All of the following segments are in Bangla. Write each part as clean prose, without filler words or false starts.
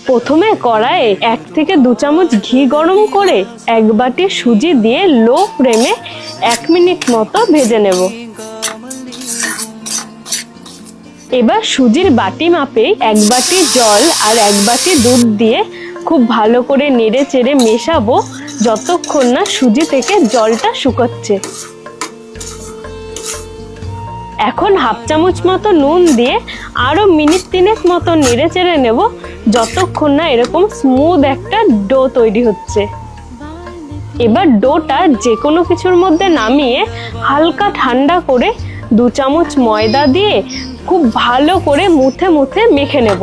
প্রথমে কড়াইয়ে 1 থেকে 2 চামচ ঘি গরম করে 1 বাটি সুজি দিয়ে লো ফ্লেমে 1 মিনিট মতো ভেজে নেব। এবার সুজির বাটি মাপে 1 বাটি জল আর 1 বাটি দুধ দিয়ে খুব ভালো করে নেড়ে চেড়ে মেশাবো যতক্ষণ না সুজি থেকে জলটা শুকোচ্ছে। এখন হাফ চামচ মতো নুন দিয়ে আরো মিনিট 3 মতো নেড়ে চেড়ে নেব যতক্ষণ না এরকম স্মুথ একটা ডো তৈরি হচ্ছে। এবার ডোটা যে কোনো কিছুর মধ্যে নামিয়ে হালকা ঠান্ডা করে 2 চামচ ময়দা দিয়ে খুব ভালো করে মুথে মুথে মেখে নেব।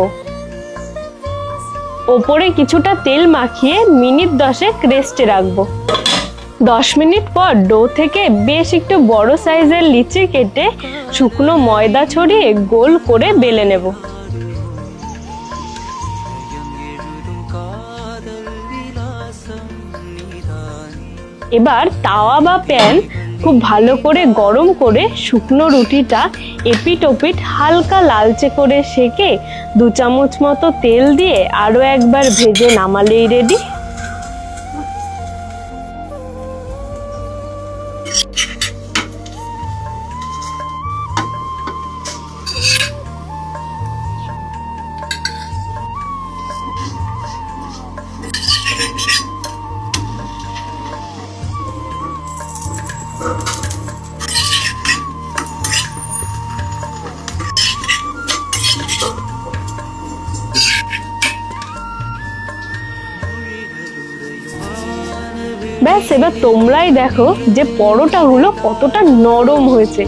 ওপরে কিছুটা তেল মাখিয়ে মিনিট 10 রেস্টে রাখবো। 10 মিনিট পর ডো থেকে বেশ একটু বড় সাইজের লিচি কেটে শুকনো ময়দা ছড়িয়ে গোল করে বেলে নেব। এবার তাওয়া বা প্যান খুব ভালো করে গরম করে শুকনো রুটিটা এপিট ওপিট হালকা লালচে করে সেকে 2 চামচ মতো তেল দিয়ে আরো একবার ভেজে নামালেই রেডি। ব্যাস, এবার তোমরাই দেখো যে পরোটাগুলো কতটা নরম হয়েছে।